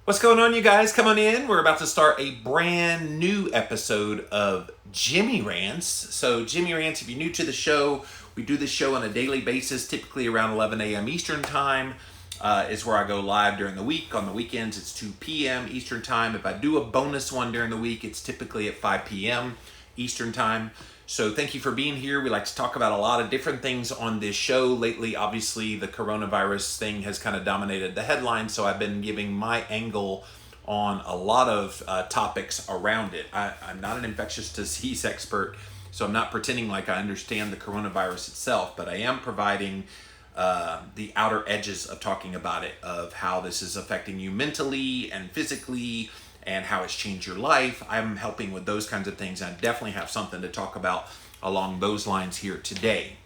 What's going on, you guys? Come on in. We're about to start a brand new episode of Jimmy Rants. So, Jimmy Rants, if you're new to the show, we do this show on a daily basis, typically around 11 a.m. Eastern Time. Is where I go live during the week. On the weekends, it's 2 p.m. Eastern Time. If I do a bonus one during the week, it's typically at 5 p.m. Eastern Time. So thank you for being here. We like to talk about a lot of different things on this show. Lately, obviously, the coronavirus thing has kind of dominated the headlines, so I've been giving my angle on a lot of topics around it. I'm not an infectious disease expert, so I'm not pretending like I understand the coronavirus itself, but I am providing the outer edges of talking about it, of how this is affecting you mentally and physically, and how it's changed your life. I'm helping with those kinds of things. I definitely have something to talk about along those lines here today.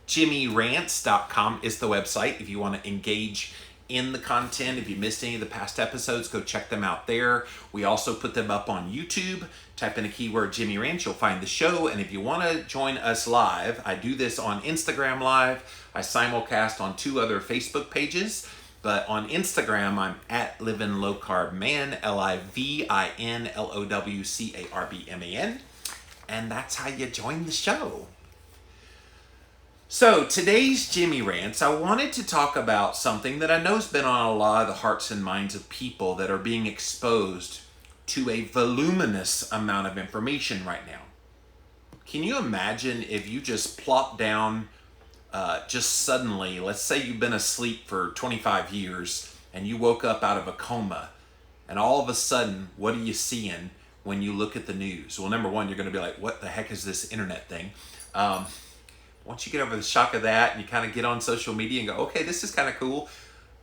JimmyRants.com is the website if you want to engage in the content. If you missed any of the past episodes, go check them out there. We also put them up on YouTube. Type in a keyword Jimmy Rants, you'll find the show. And if you want to join us live, I do this on Instagram Live. I simulcast on 2 other Facebook pages. But on Instagram, I'm at Livin' Low Carb Man, LIVINLOWCARBMAN. And that's how you join the show. So today's Jimmy Rants, I wanted to talk about something that I know has been on a lot of the hearts and minds of people that are being exposed to a voluminous amount of information right now. Can you imagine if you just plop down just suddenly, let's say you've been asleep for 25 years and you woke up out of a coma, and all of a sudden, what are you seeing when you look at the news? Well, number one, you're going to be like, what the heck is this internet thing? Once you get over the shock of that and you kind of get on social media and go, okay, this is kind of cool.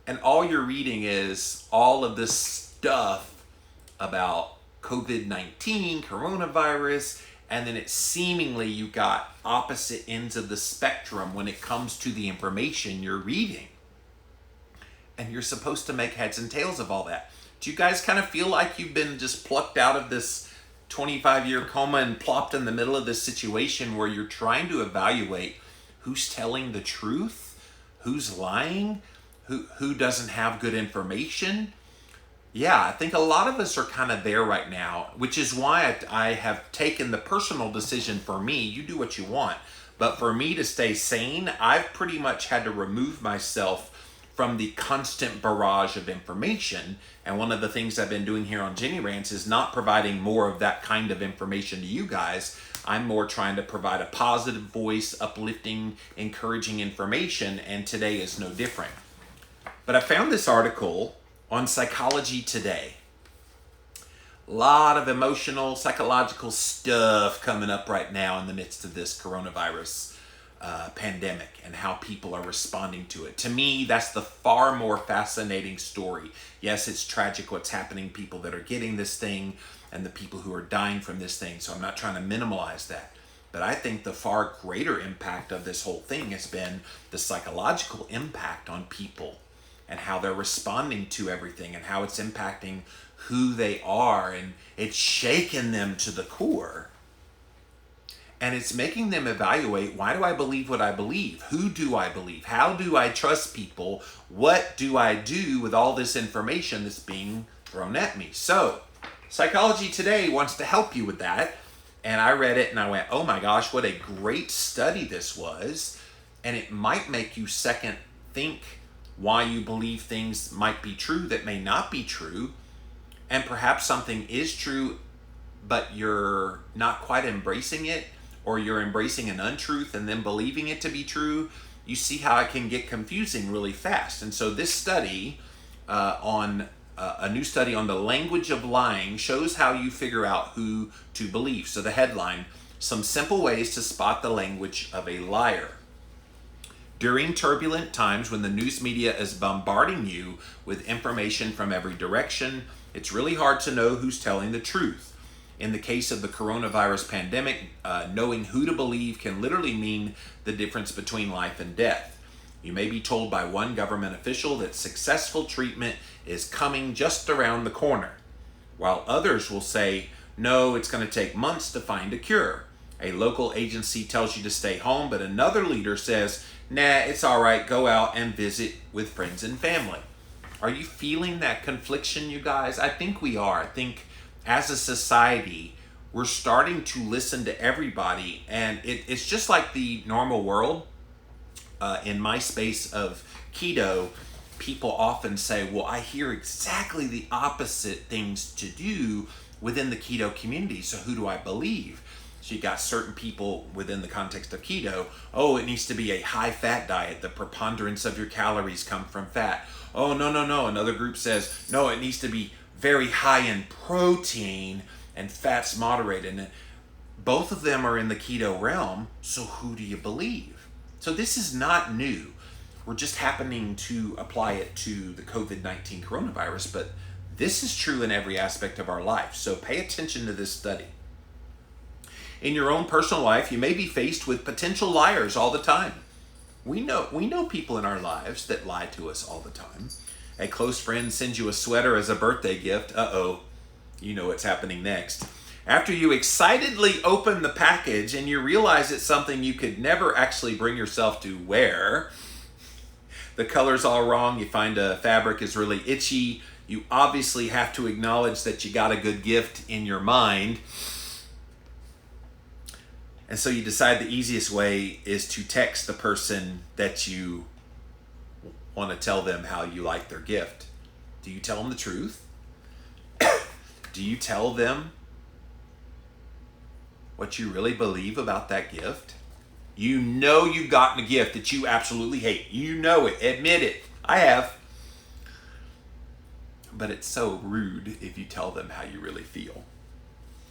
And all you're reading is all of this stuff about COVID-19, coronavirus, and then it's seemingly you got opposite ends of the spectrum when it comes to the information you're reading. And you're supposed to make heads and tails of all that. Do you guys kind of feel like you've been just plucked out of this 25-year coma and plopped in the middle of this situation where you're trying to evaluate who's telling the truth, who's lying, who doesn't have good information? Yeah, I think a lot of us are kind of there right now, which is why I have taken the personal decision for me. You do what you want. But for me to stay sane, I've pretty much had to remove myself from the constant barrage of information. And one of the things I've been doing here on Jimmy Rants is not providing more of that kind of information to you guys. I'm more trying to provide a positive voice, uplifting, encouraging information, and today is no different. But I found this article on Psychology Today. A lot of emotional, psychological stuff coming up right now in the midst of this coronavirus pandemic and how people are responding to it. To me, that's the far more fascinating story. Yes, it's tragic what's happening, people that are getting this thing and the people who are dying from this thing, so I'm not trying to minimize that. But I think the far greater impact of this whole thing has been the psychological impact on people and how they're responding to everything and how it's impacting who they are, and it's shaking them to the core. And it's making them evaluate, why do I believe what I believe? Who do I believe? How do I trust people? What do I do with all this information that's being thrown at me? So, Psychology Today wants to help you with that. And I read it and I went, oh my gosh, what a great study this was. And it might make you second think why you believe things might be true that may not be true. And perhaps something is true, but you're not quite embracing it, or you're embracing an untruth and then believing it to be true. You see how it can get confusing really fast. And so this study a new study on the language of lying shows how you figure out who to believe. So the headline, some simple ways to spot the language of a liar. During turbulent times when the news media is bombarding you with information from every direction, it's really hard to know who's telling the truth. In the case of the coronavirus pandemic, knowing who to believe can literally mean the difference between life and death. You may be told by one government official that successful treatment is coming just around the corner, while others will say, no, it's going to take months to find a cure. A local agency tells you to stay home, but another leader says, nah, it's all right, go out and visit with friends and family. Are you feeling that confliction, you guys? I think we are. I think as a society, we're starting to listen to everybody, and it's just like the normal world. In my space of keto, people often say, well, I hear exactly the opposite things to do within the keto community, so who do I believe? So you got certain people within the context of keto, oh, it needs to be a high fat diet. The preponderance of your calories come from fat. Oh, no, no, no. Another group says, no, it needs to be very high in protein and fats moderated. And both of them are in the keto realm, so who do you believe? So this is not new. We're just happening to apply it to the COVID-19 coronavirus, but this is true in every aspect of our life. So pay attention to this study. In your own personal life, you may be faced with potential liars all the time. We know people in our lives that lie to us all the time. A close friend sends you a sweater as a birthday gift. Uh-oh, you know what's happening next. After you excitedly open the package and you realize it's something you could never actually bring yourself to wear, the color's all wrong, you find a fabric is really itchy, you obviously have to acknowledge that you got a good gift in your mind. And so you decide the easiest way is to text the person that you want to tell them how you like their gift. Do you tell them the truth? Do you tell them what you really believe about that gift? You know you've gotten a gift that you absolutely hate. You know it. Admit it. I have. But it's so rude if you tell them how you really feel.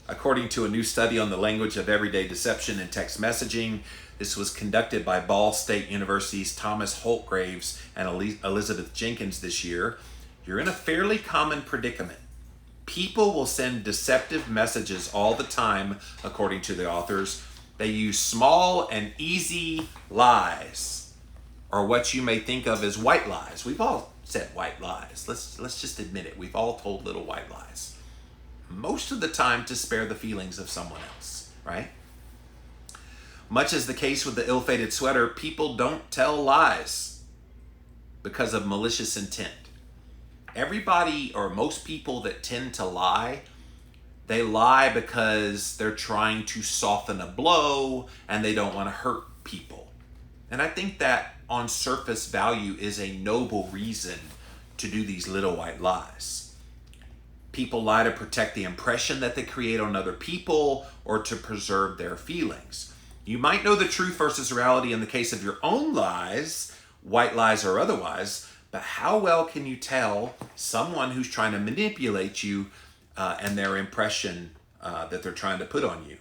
According to a new study on the language of everyday deception in text messaging, this was conducted by Ball State University's Thomas Holtgraves and Elizabeth Jenkins this year, you're in a fairly common predicament. People will send deceptive messages all the time, according to the authors. They use small and easy lies, or what you may think of as white lies. We've all said white lies. Let's just admit it. We've all told little white lies. Most of the time to spare the feelings of someone else, right? Much as the case with the ill-fated sweater, people don't tell lies because of malicious intent. Everybody, or most people that tend to lie, they lie because they're trying to soften a blow and they don't want to hurt people. And I think that on surface value is a noble reason to do these little white lies. People lie to protect the impression that they create on other people or to preserve their feelings. You might know the truth versus reality in the case of your own lies, white lies or otherwise, but how well can you tell someone who's trying to manipulate you and their impression that they're trying to put on you?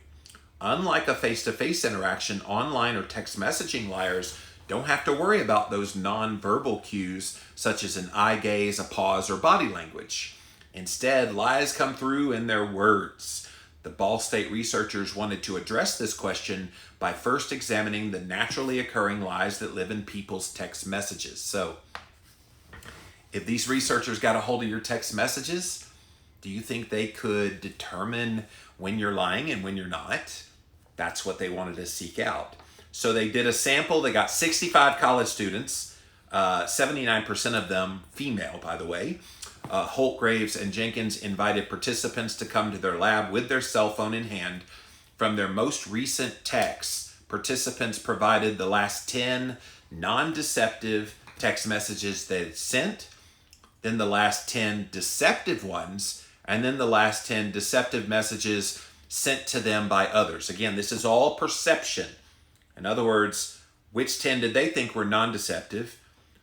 Unlike a face-to-face interaction, online or text messaging liars don't have to worry about those non-verbal cues such as an eye gaze, a pause, or body language. Instead, lies come through in their words. The Ball State researchers wanted to address this question by first examining the naturally occurring lies that live in people's text messages. So, if these researchers got a hold of your text messages, do you think they could determine when you're lying and when you're not? That's what they wanted to seek out. So they did a sample. They got 65 college students, 79% of them female, by the way. Holtgraves and Jenkins invited participants to come to their lab with their cell phone in hand. From their most recent texts, participants provided the last 10 non-deceptive text messages they had sent, then the last 10 deceptive ones, and then the last 10 deceptive messages sent to them by others. Again, this is all perception. In other words, which 10 did they think were non-deceptive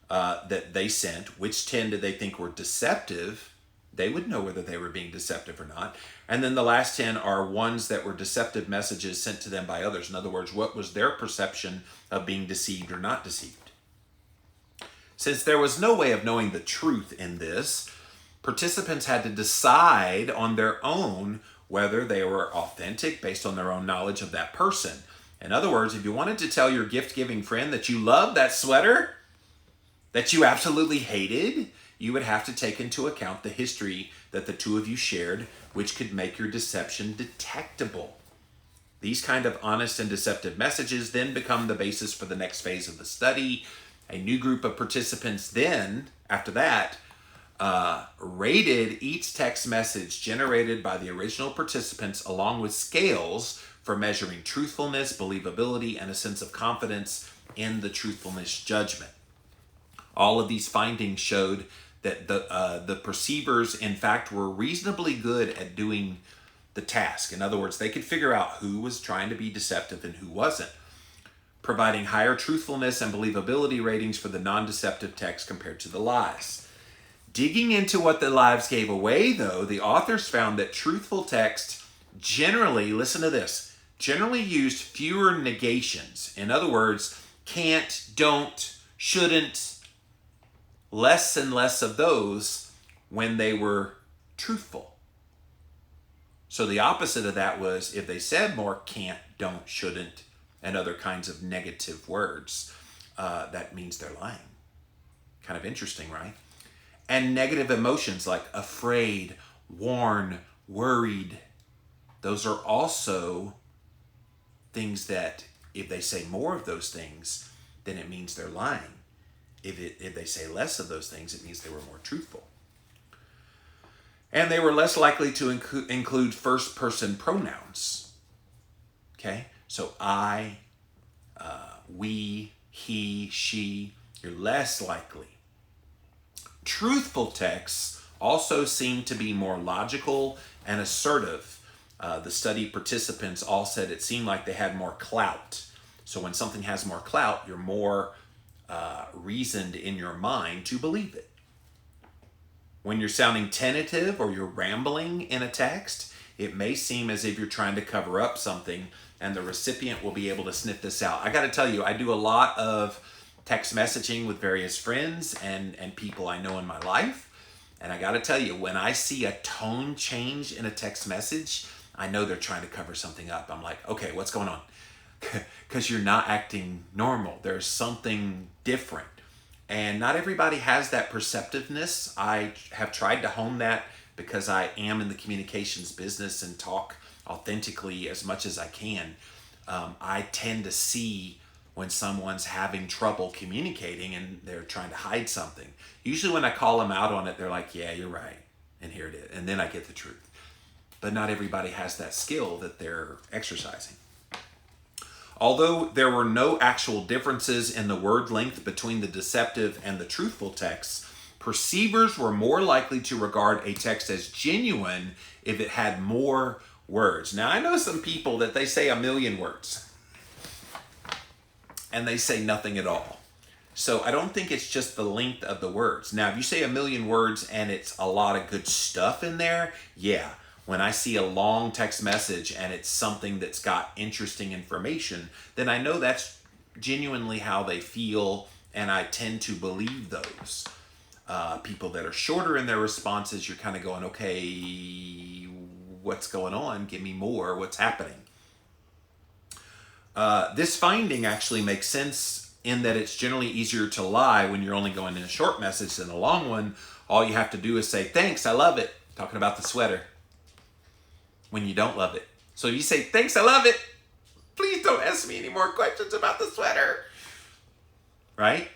that they sent? Which 10 did they think were deceptive? They would know whether they were being deceptive or not. And then the last 10 are ones that were deceptive messages sent to them by others. In other words, what was their perception of being deceived or not deceived? Since there was no way of knowing the truth in this, participants had to decide on their own whether they were authentic based on their own knowledge of that person. In other words, if you wanted to tell your gift-giving friend that you loved that sweater that you absolutely hated, you would have to take into account the history that the two of you shared, which could make your deception detectable. These kind of honest and deceptive messages then become the basis for the next phase of the study. A new group of participants then, after that, rated each text message generated by the original participants along with scales for measuring truthfulness, believability, and a sense of confidence in the truthfulness judgment. All of these findings showed that the perceivers, in fact, were reasonably good at doing the task. In other words, they could figure out who was trying to be deceptive and who wasn't, providing higher truthfulness and believability ratings for the non-deceptive text compared to the lies. Digging into what the lies gave away, though, the authors found that truthful text generally, listen to this, generally used fewer negations. In other words, can't, don't, shouldn't, less and less of those when they were truthful. So the opposite of that was if they said more can't, don't, shouldn't, and other kinds of negative words, that means they're lying. Kind of interesting, right? And negative emotions like afraid, warn, worried, those are also things that if they say more of those things, then it means they're lying. If they say less of those things, it means they were more truthful. And they were less likely to include first-person pronouns. Okay? So I, we, he, she, you're less likely. Truthful texts also seem to be more logical and assertive. The study participants all said it seemed like they had more clout. So when something has more clout, you're more reasoned in your mind to believe it. When you're sounding tentative or you're rambling in a text, it may seem as if you're trying to cover up something, and the recipient will be able to sniff this out. I got to tell you, I do a lot of text messaging with various friends and people I know in my life. And I got to tell you, when I see a tone change in a text message, I know they're trying to cover something up. I'm like, okay, what's going on? Because you're not acting normal. There's something different. And not everybody has that perceptiveness. I have tried to hone that because I am in the communications business and talk authentically as much as I can. I tend to see when someone's having trouble communicating and they're trying to hide something. Usually when I call them out on it, they're like, yeah, you're right. And here it is. And then I get the truth. But not everybody has that skill that they're exercising. Although there were no actual differences in the word length between the deceptive and the truthful texts, perceivers were more likely to regard a text as genuine if it had more words. Now, I know some people that they say 1,000,000 words and they say nothing at all. So I don't think it's just the length of the words. Now, if you say 1,000,000 words and it's a lot of good stuff in there, yeah. When I see a long text message and it's something that's got interesting information, then I know that's genuinely how they feel, and I tend to believe those. People that are shorter in their responses, you're kind of going, okay, what's going on? Give me more. What's happening? This finding actually makes sense in that it's generally easier to lie when you're only going in a short message than a long one. All you have to do is say, thanks, I love it. Talking about the sweater. When you don't love it. So you say, thanks, I love it. Please don't ask me any more questions about the sweater. Right?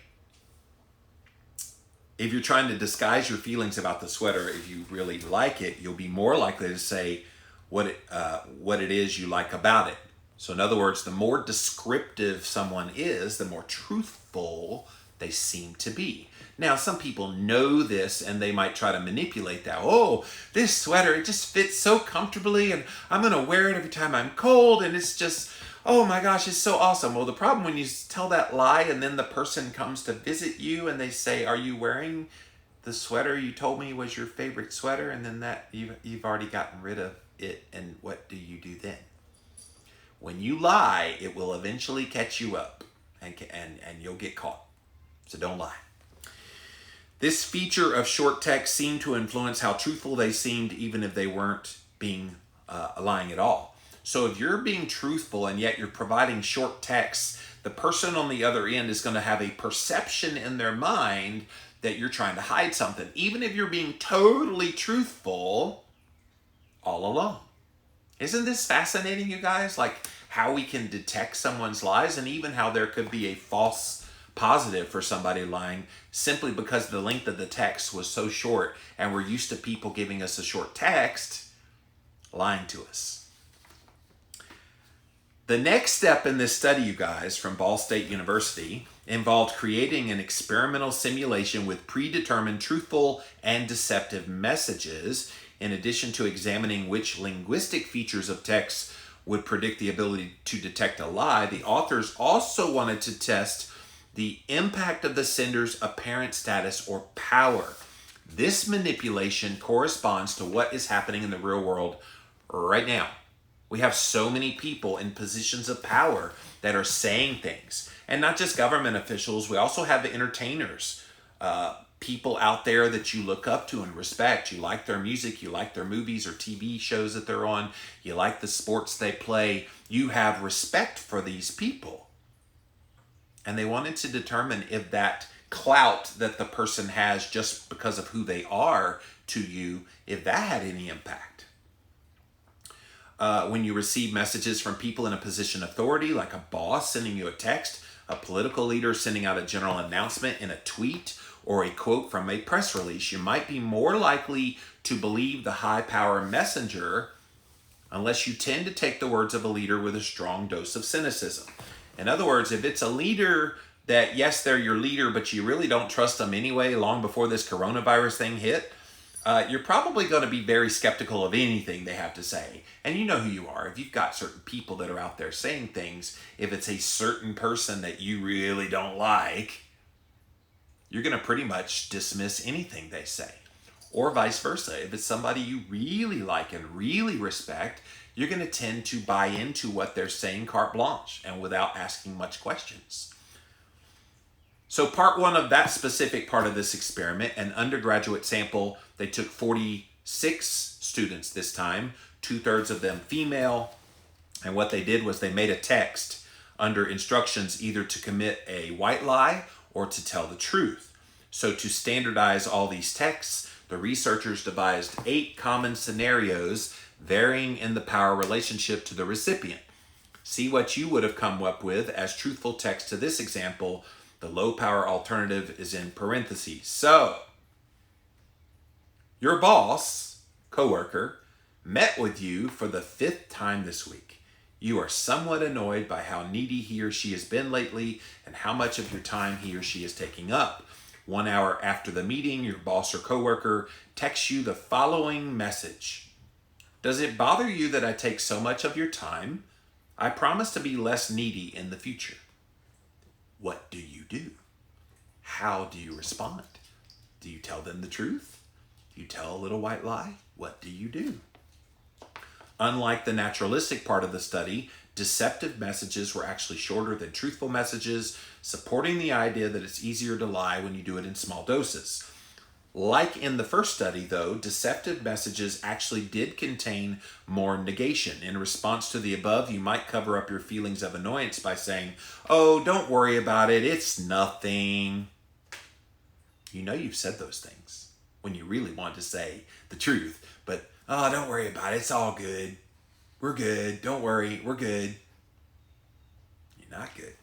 If you're trying to disguise your feelings about the sweater, if you really like it, you'll be more likely to say what it is you like about it. So in other words, the more descriptive someone is, the more truthful they seem to be. Now, some people know this and they might try to manipulate that. Oh, this sweater, it just fits so comfortably and I'm going to wear it every time I'm cold and it's just, oh my gosh, it's so awesome. Well, the problem when you tell that lie and then the person comes to visit you and they say, are you wearing the sweater you told me was your favorite sweater? And then that you've already gotten rid of it. And what do you do then? When you lie, it will eventually catch you up and you'll get caught. So don't lie. This feature of short text seemed to influence how truthful they seemed, even if they weren't being lying at all. So if you're being truthful and yet you're providing short text, the person on the other end is going to have a perception in their mind that you're trying to hide something, even if you're being totally truthful all along. Isn't this fascinating, you guys? Like how we can detect someone's lies and even how there could be a false positive for somebody lying simply because the length of the text was so short and we're used to people giving us a short text lying to us. The next step in this study, you guys, from Ball State University involved creating an experimental simulation with predetermined truthful and deceptive messages. In addition to examining which linguistic features of text would predict the ability to detect a lie, the authors also wanted to test the impact of the sender's apparent status or power. This manipulation corresponds to what is happening in the real world right now. We have so many people in positions of power that are saying things. And not just government officials, we also have entertainers, people out there that you look up to and respect. You like their music, you like their movies or TV shows that they're on, you like the sports they play. You have respect for these people. And they wanted to determine if that clout that the person has just because of who they are to you, if that had any impact. When you receive messages from people in a position of authority, like a boss sending you a text, a political leader sending out a general announcement in a tweet, or a quote from a press release, you might be more likely to believe the high-power messenger unless you tend to take the words of a leader with a strong dose of cynicism. In other words, if it's a leader that, yes, they're your leader, but you really don't trust them anyway, long before this coronavirus thing hit, you're probably going to be very skeptical of anything they have to say. And you know who you are. If you've got certain people that are out there saying things, if it's a certain person that you really don't like, you're going to pretty much dismiss anything they say. Or vice versa. If it's somebody you really like and really respect, you're going to tend to buy into what they're saying carte blanche and without asking much questions. So part one of that specific part of this experiment, an undergraduate sample, they took 46 students this time, 2/3 of them female. And what they did was they made a text under instructions either to commit a white lie or to tell the truth. So to standardize all these texts, the researchers devised 8 common scenarios varying in the power relationship to the recipient. See what you would have come up with as truthful text to this example. The low power alternative is in parentheses. So, your boss, coworker, met with you for the 5th time this week. You are somewhat annoyed by how needy he or she has been lately and how much of your time he or she is taking up. 1 hour after the meeting, your boss or coworker texts you the following message. Does it bother you that I take so much of your time? I promise to be less needy in the future. What do you do? How do you respond? Do you tell them the truth? Do you tell a little white lie? What do you do? Unlike the naturalistic part of the study, deceptive messages were actually shorter than truthful messages, supporting the idea that it's easier to lie when you do it in small doses. Like in the first study, though, deceptive messages actually did contain more negation. In response to the above, you might cover up your feelings of annoyance by saying, "Oh, don't worry about it, it's nothing." You know you've said those things when you really want to say the truth, but, "Oh, don't worry about it, it's all good. We're good, don't worry, we're good." You're not good.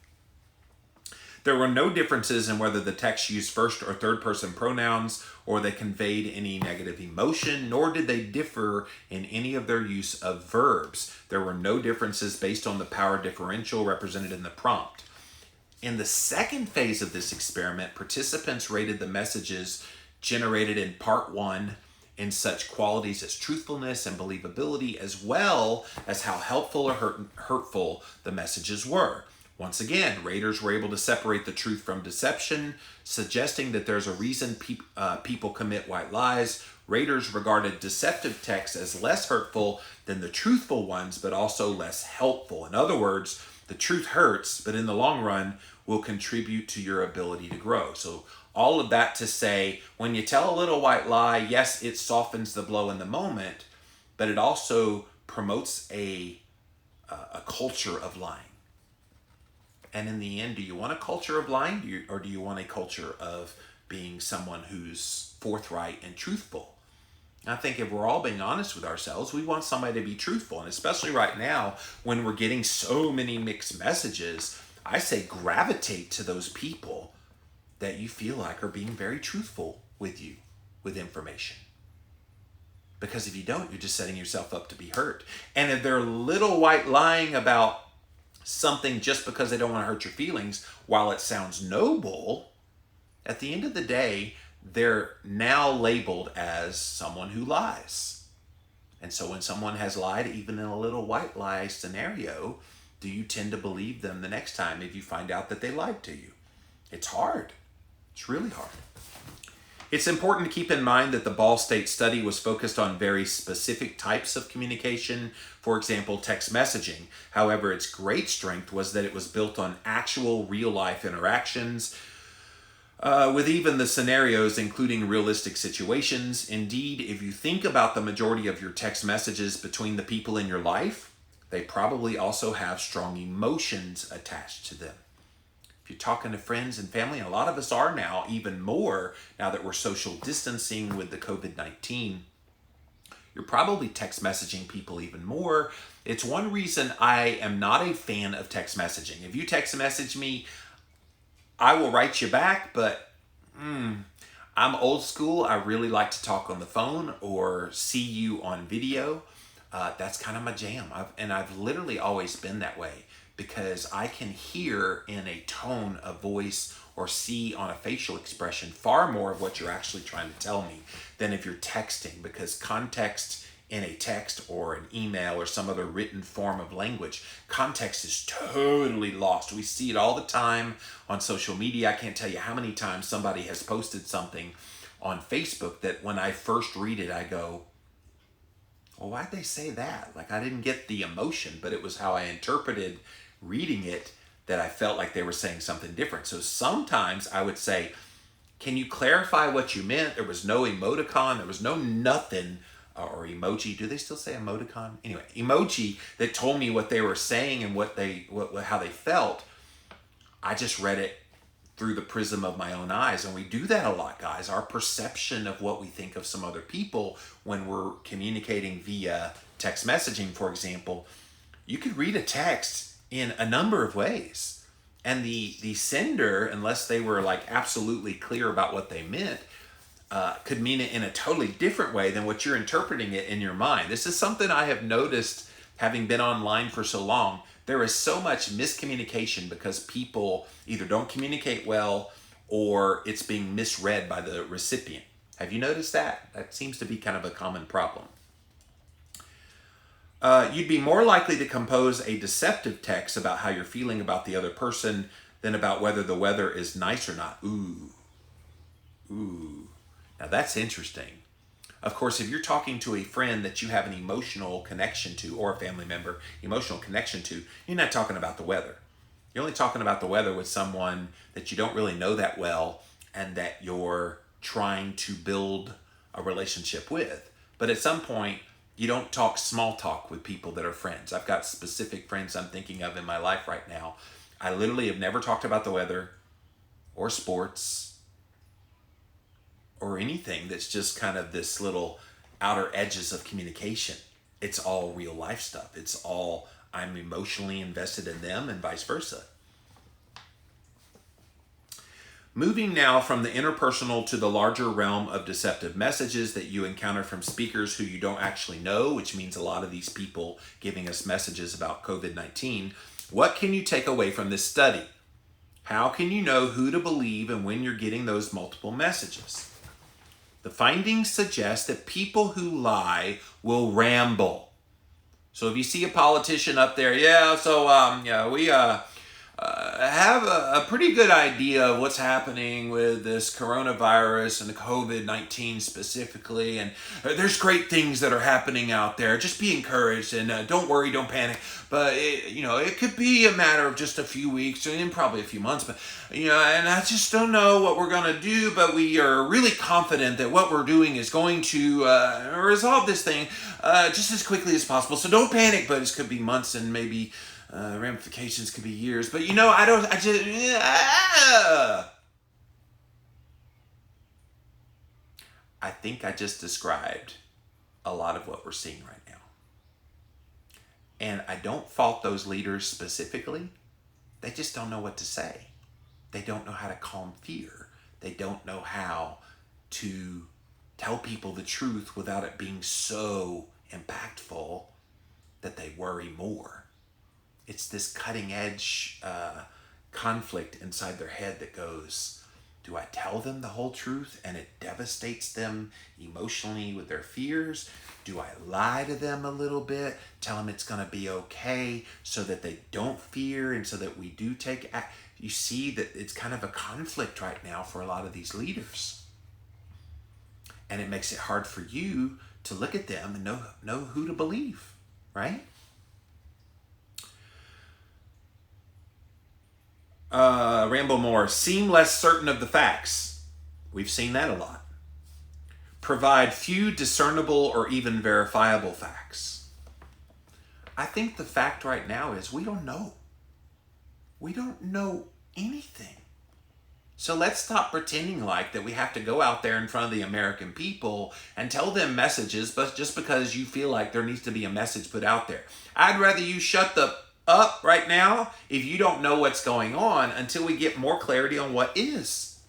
There were no differences in whether the text used first or third person pronouns or they conveyed any negative emotion, nor did they differ in any of their use of verbs. There were no differences based on the power differential represented in the prompt. In the second phase of this experiment, participants rated the messages generated in part 1 in such qualities as truthfulness and believability, as well as how helpful or hurtful the messages were. Once again, raters were able to separate the truth from deception, suggesting that there's a reason people commit white lies. Raters regarded deceptive texts as less hurtful than the truthful ones, but also less helpful. In other words, the truth hurts, but in the long run will contribute to your ability to grow. So all of that to say, when you tell a little white lie, yes, it softens the blow in the moment, but it also promotes a culture of lying. And in the end, do you want a culture of lying, or do you want a culture of being someone who's forthright and truthful? I think if we're all being honest with ourselves, we want somebody to be truthful. And especially right now, when we're getting so many mixed messages, I say gravitate to those people that you feel like are being very truthful with you with information. Because if you don't, you're just setting yourself up to be hurt. And if they're little white lying about something just because they don't want to hurt your feelings, while it sounds noble, at the end of the day, they're now labeled as someone who lies. And so when someone has lied, even in a little white lie scenario, do you tend to believe them the next time if you find out that they lied to you? It's hard. It's really hard. It's important to keep in mind that the Ball State study was focused on very specific types of communication, for example, text messaging. However, its great strength was that it was built on actual real-life interactions, with even the scenarios including realistic situations. Indeed, if you think about the majority of your text messages between the people in your life, they probably also have strong emotions attached to them. If you're talking to friends and family, and a lot of us are now, even more now that we're social distancing with the COVID-19, you're probably text messaging people even more. It's one reason I am not a fan of text messaging. If you text message me, I will write you back, but I'm old school. I really like to talk on the phone or see you on video. That's kind of my jam. I've literally always been that way, because I can hear in a tone of voice or see on a facial expression far more of what you're actually trying to tell me than if you're texting, because context in a text or an email or some other written form of language, context is totally lost. We see it all the time on social media. I can't tell you how many times somebody has posted something on Facebook that when I first read it, I go, well, why'd they say that? Like, I didn't get the emotion, but it was how I interpreted reading it that I felt like they were saying something different. So sometimes I would say, can you clarify what you meant? There was no emoticon, there was no nothing, or emoji. Do they still say emoticon? Anyway, emoji that told me what they were saying and how they felt. I just read it through the prism of my own eyes. And we do that a lot, guys. Our perception of what we think of some other people when we're communicating via text messaging, for example, you could read a text in a number of ways. And the sender, unless they were like absolutely clear about what they meant, could mean it in a totally different way than what you're interpreting it in your mind. This is something I have noticed having been online for so long. There is so much miscommunication because people either don't communicate well or it's being misread by the recipient. Have you noticed that? That seems to be kind of a common problem. You'd be more likely to compose a deceptive text about how you're feeling about the other person than about whether the weather is nice or not. Ooh. Now that's interesting. Of course, if you're talking to a friend that you have an emotional connection to, or a family member, emotional connection to, you're not talking about the weather. You're only talking about the weather with someone that you don't really know that well and that you're trying to build a relationship with. But at some point, you don't talk small talk with people that are friends. I've got specific friends I'm thinking of in my life right now. I literally have never talked about the weather or sports or anything that's just kind of this little outer edges of communication. It's all real life stuff. It's all I'm emotionally invested in them and vice versa. Moving now from the interpersonal to the larger realm of deceptive messages that you encounter from speakers who you don't actually know, which means a lot of these people giving us messages about COVID-19, what can you take away from this study? How can you know who to believe and when you're getting those multiple messages? The findings suggest that people who lie will ramble. So if you see a politician up there, we have a pretty good idea of what's happening with this coronavirus and the COVID-19 specifically, and there's great things that are happening out there. Just be encouraged and don't worry, don't panic. But it could be a matter of just a few weeks and probably a few months. But and I just don't know what we're gonna do. But we are really confident that what we're doing is going to resolve this thing just as quickly as possible. So don't panic. But it could be months and maybe. Ramifications could be years, but I think I just described a lot of what we're seeing right now. And I don't fault those leaders specifically. They just don't know what to say. They don't know how to calm fear. They don't know how to tell people the truth without it being so impactful that they worry more. It's this cutting edge conflict inside their head that goes, do I tell them the whole truth and it devastates them emotionally with their fears? Do I lie to them a little bit, tell them it's going to be okay so that they don't fear and so that we do take act? You see that it's kind of a conflict right now for a lot of these leaders. And it makes it hard for you to look at them and know who to believe, right? Rambo Moore, seem less certain of the facts. We've seen that a lot. Provide few discernible or even verifiable facts. I think the fact right now is we don't know. We don't know anything. So let's stop pretending like that we have to go out there in front of the American people and tell them messages, but just because you feel like there needs to be a message put out there. I'd rather you shut the up right now if you don't know what's going on until we get more clarity on what is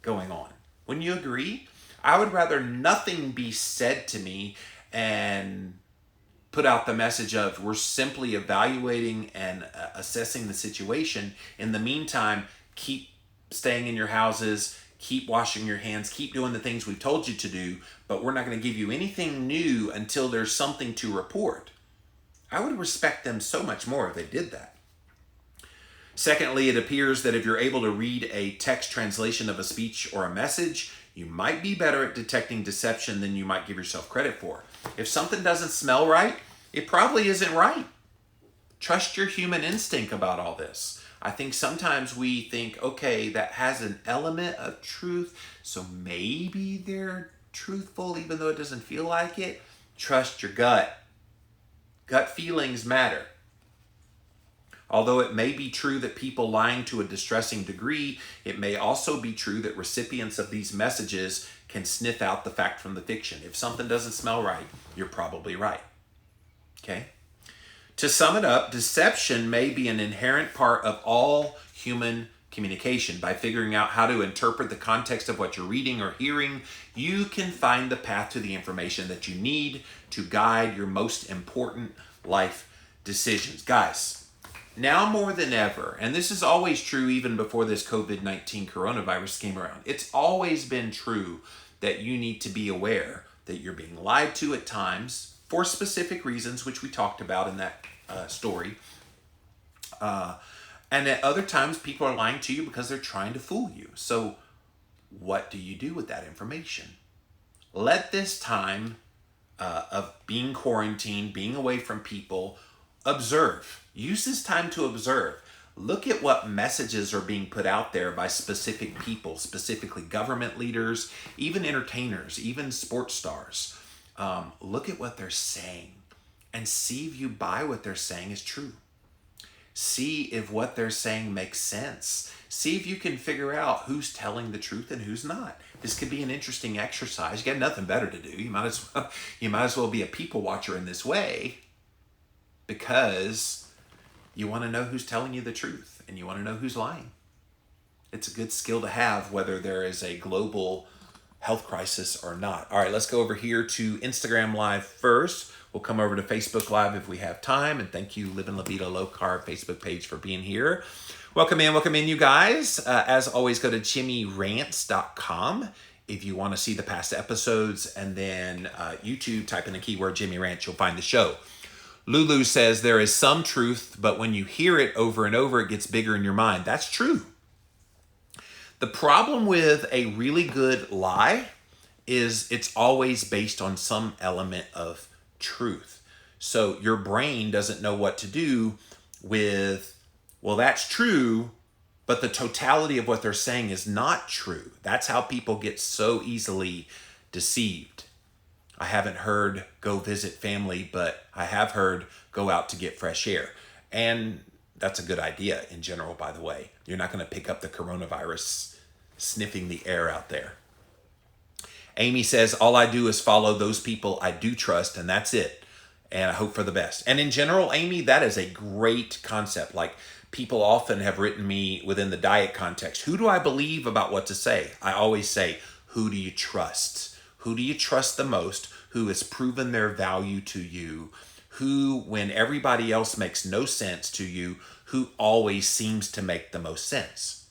going on. Wouldn't you agree? I would rather nothing be said to me and put out the message of we're simply evaluating and assessing the situation. In the meantime, keep staying in your houses, keep washing your hands, keep doing the things we've told you to do, but we're not going to give you anything new until there's something to report. I would respect them so much more if they did that. Secondly, it appears that if you're able to read a text translation of a speech or a message, you might be better at detecting deception than you might give yourself credit for. If something doesn't smell right, it probably isn't right. Trust your human instinct about all this. I think sometimes we think, okay, that has an element of truth, so maybe they're truthful even though it doesn't feel like it. Trust your gut. Gut feelings matter. Although it may be true that people lying to a distressing degree, it may also be true that recipients of these messages can sniff out the fact from the fiction. If something doesn't smell right, you're probably right. Okay? To sum it up, deception may be an inherent part of all human communication. By figuring out how to interpret the context of what you're reading or hearing, you can find the path to the information that you need to guide your most important life decisions. Guys, now more than ever, and this is always true even before this COVID-19 coronavirus came around, it's always been true that you need to be aware that you're being lied to at times for specific reasons, which we talked about in that story. And at other times, people are lying to you because they're trying to fool you. So what do you do with that information? Let this time of being quarantined, being away from people, observe. Use this time to observe. Look at what messages are being put out there by specific people, specifically government leaders, even entertainers, even sports stars. Look at what they're saying and see if you buy what they're saying is true. See if what they're saying makes sense. See if you can figure out who's telling the truth and who's not. This could be an interesting exercise. You got nothing better to do. You might as well be a people watcher in this way, because you want to know who's telling you the truth and you want to know who's lying. It's a good skill to have, whether there is a global health crisis or not. All right, let's go over here to Instagram Live first. We'll come over to Facebook Live if we have time. And thank you, Living La Vida Low Carb Facebook page, for being here. Welcome in, you guys. As always, go to JimmyRants.com if you want to see the past episodes. And then YouTube, type in the keyword Jimmy Rants, you'll find the show. Lulu says there is some truth, but when you hear it over and over, it gets bigger in your mind. That's true. The problem with a really good lie is it's always based on some element of truth. So your brain doesn't know what to do with, well, that's true, but the totality of what they're saying is not true. That's how people get so easily deceived. I haven't heard go visit family, but I have heard go out to get fresh air. And that's a good idea in general, by the way. You're not going to pick up the coronavirus sniffing the air out there. Amy says, all I do is follow those people I do trust, and that's it. And I hope for the best. And in general, Amy, that is a great concept. Like, People often have written me within the diet context, who do I believe about what to say? I always say, who do you trust? Who do you trust the most? Who has proven their value to you? Who, when everybody else makes no sense to you, who always seems to make the most sense?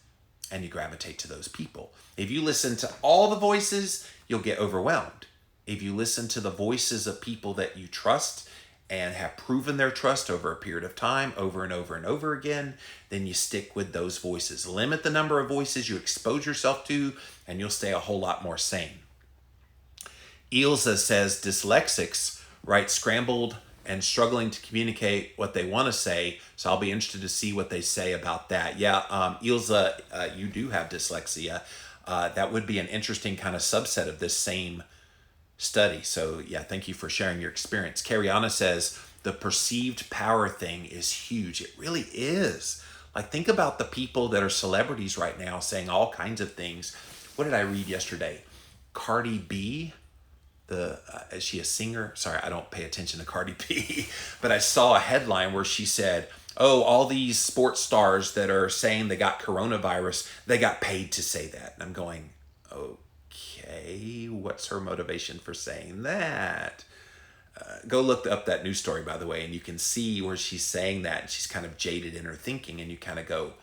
And you gravitate to those people. If you listen to all the voices, you'll get overwhelmed. If you listen to the voices of people that you trust and have proven their trust over a period of time, over and over and over again, then you stick with those voices. Limit the number of voices you expose yourself to, and you'll stay a whole lot more sane. Ilza says dyslexics write scrambled and struggling to communicate what they want to say. So I'll be interested to see what they say about that. Yeah, Ilza, you do have dyslexia. That would be an interesting kind of subset of this same study. So yeah, thank you for sharing your experience. Cariana says the perceived power thing is huge. It really is. Like, think about the people that are celebrities right now saying all kinds of things. What did I read yesterday? Cardi B, is she a singer? Sorry, I don't pay attention to Cardi B, but I saw a headline where she said, oh, all these sports stars that are saying they got coronavirus, they got paid to say that. And I'm going, okay, what's her motivation for saying that? Go look up that news story, by the way, and you can see where she's saying that. And she's kind of jaded in her thinking, and you kind of go,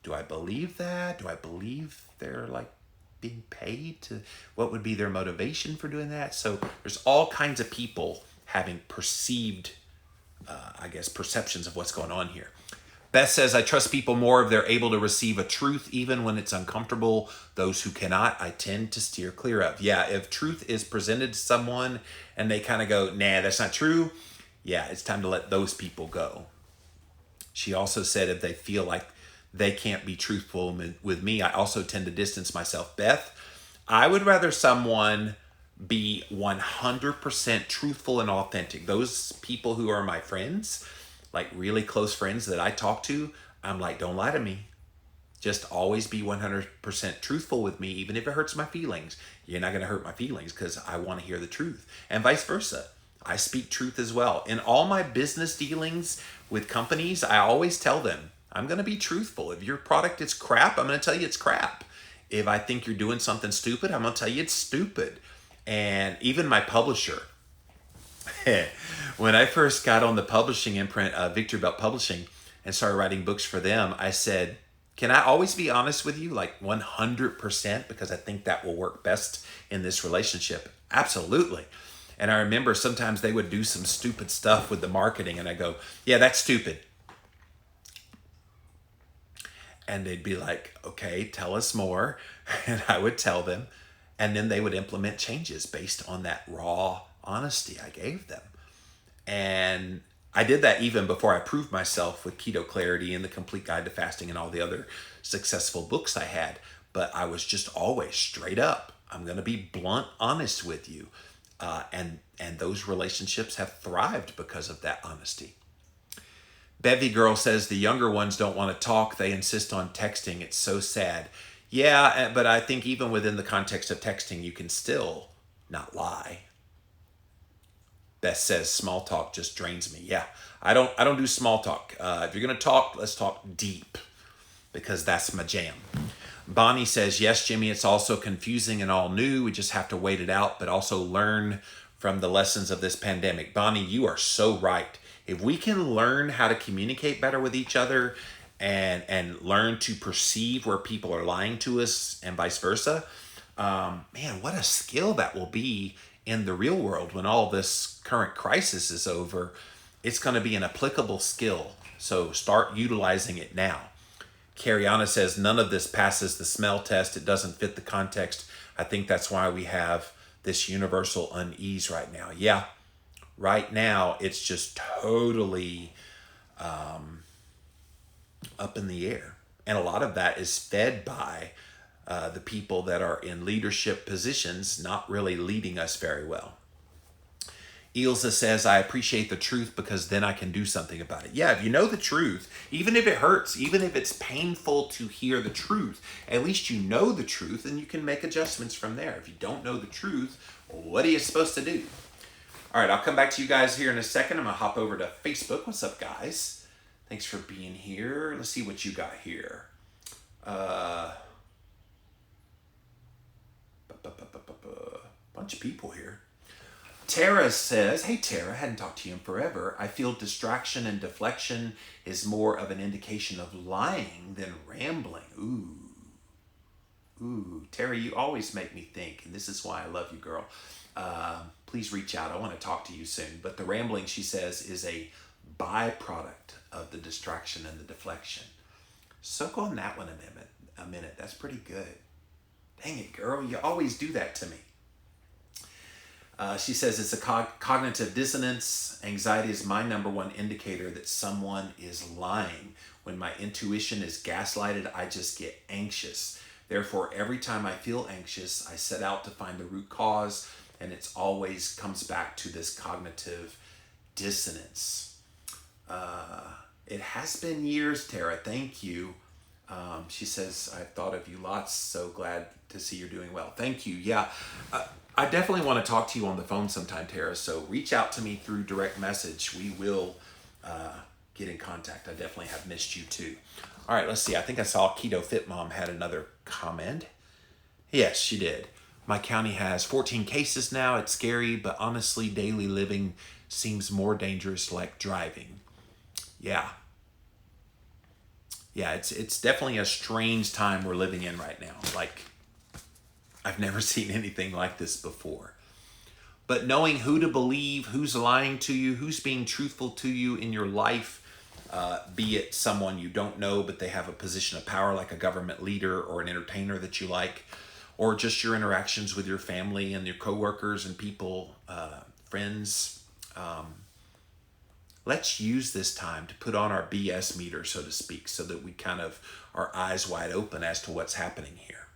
do I believe that? Do I believe they're like being paid to, what would be their motivation for doing that? So there's all kinds of people having perceived, perceptions of what's going on here. Beth says, I trust people more if they're able to receive a truth even when it's uncomfortable. Those who cannot, I tend to steer clear of. Yeah, if truth is presented to someone and they kind of go, nah, that's not true, yeah, it's time to let those people go. She also said if they feel like they can't be truthful with me, I also tend to distance myself. Beth, I would rather someone be 100% truthful and authentic. Those people who are my friends, like really close friends that I talk to, I'm like, don't lie to me. Just always be 100% truthful with me, even if it hurts my feelings. You're not going to hurt my feelings because I want to hear the truth. And vice versa. I speak truth as well. In all my business dealings with companies, I always tell them, I'm going to be truthful. If your product is crap, I'm going to tell you it's crap. If I think you're doing something stupid, I'm going to tell you it's stupid. And even my publisher, when I first got on the publishing imprint, Victory Belt Publishing, and started writing books for them, I said, can I always be honest with you, like 100%, because I think that will work best in this relationship? Absolutely. And I remember sometimes they would do some stupid stuff with the marketing, and I go, yeah, that's stupid. And they'd be like, okay, tell us more. And I would tell them, and then they would implement changes based on that raw honesty I gave them. And I did that even before I proved myself with Keto Clarity and the Complete Guide to Fasting and all the other successful books I had. But I was just always straight up. I'm going to be blunt, honest with you. And those relationships have thrived because of that honesty. Bevy Girl says the younger ones don't want to talk. They insist on texting. It's so sad. Yeah, but I think even within the context of texting, you can still not lie. Beth says small talk just drains me. Yeah, I don't do small talk. If you're gonna talk, let's talk deep, because that's my jam. Bonnie says, yes, Jimmy, it's also confusing and all new. We just have to wait it out, but also learn from the lessons of this pandemic. Bonnie, you are so right. If we can learn how to communicate better with each other and learn to perceive where people are lying to us and vice versa, man, what a skill that will be in the real world when all this current crisis is over. It's going to be an applicable skill. So start utilizing it now. Cariana says, none of this passes the smell test. It doesn't fit the context. I think that's why we have this universal unease right now. Yeah, right now it's just totally up in the air. And a lot of that is fed by the people that are in leadership positions not really leading us very well. Ilza says, I appreciate the truth because then I can do something about it. Yeah, if you know the truth, even if it hurts, even if it's painful to hear the truth, at least you know the truth and you can make adjustments from there. If you don't know the truth, what are you supposed to do? All right, I'll come back to you guys here in a second. I'm going to hop over to Facebook. What's up, guys? Thanks for being here. Let's see what you got here. Bunch of people here. Tara says, hey Tara, hadn't talked to you in forever. I feel distraction and deflection is more of an indication of lying than rambling. Ooh, Tara, you always make me think, and this is why I love you, girl. Please reach out. I want to talk to you soon. But the rambling, she says, is a byproduct of the distraction and the deflection. Soak on that one a minute. That's pretty good. Dang it, girl. You always do that to me. She says it's a cognitive dissonance. Anxiety is my number one indicator that someone is lying. When my intuition is gaslighted, I just get anxious. Therefore, every time I feel anxious, I set out to find the root cause, and it always comes back to this cognitive dissonance. It has been years, Tara. Thank you. She says, I've thought of you lots. So glad to see you're doing well. Thank you. Yeah, I definitely want to talk to you on the phone sometime, Tara. So reach out to me through direct message. We will get in contact. I definitely have missed you too. All right, let's see. I think I saw Keto Fit Mom had another comment. Yes, she did. My county has 14 cases now. It's scary, but honestly, daily living seems more dangerous like driving. Yeah. Yeah, it's definitely a strange time we're living in right now. Like, I've never seen anything like this before. But knowing who to believe, who's lying to you, who's being truthful to you in your life, be it someone you don't know, but they have a position of power like a government leader or an entertainer that you like, or just your interactions with your family and your coworkers and people, friends. Let's use this time to put on our BS meter, so to speak, so that we kind of are eyes wide open as to what's happening here.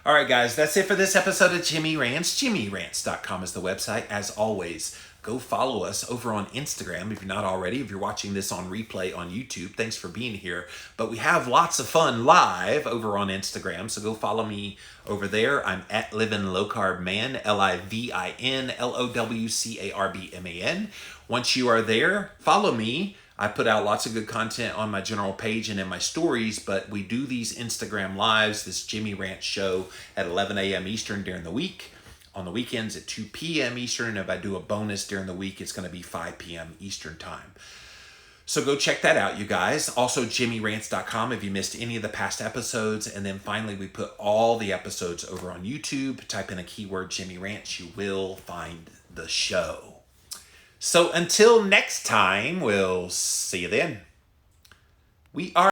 All right, guys, that's it for this episode of Jimmy Rants. JimmyRants.com is the website. As always, go follow us over on Instagram if you're not already. If you're watching this on replay on YouTube, thanks for being here. But we have lots of fun live over on Instagram, so go follow me over there. I'm at Livin' Low Carb Man, LIVIN LOWCARBMAN. Once you are there, follow me. I put out lots of good content on my general page and in my stories, but we do these Instagram lives, this Jimmy Rant show at 11 a.m. Eastern during the week. On the weekends at 2 p.m. Eastern. And if I do a bonus during the week, it's going to be 5 p.m. Eastern time. So go check that out, you guys. Also, JimmyRants.com if you missed any of the past episodes. And then finally, we put all the episodes over on YouTube. Type in a keyword, Jimmy Rants. You will find the show. So until next time, we'll see you then. We are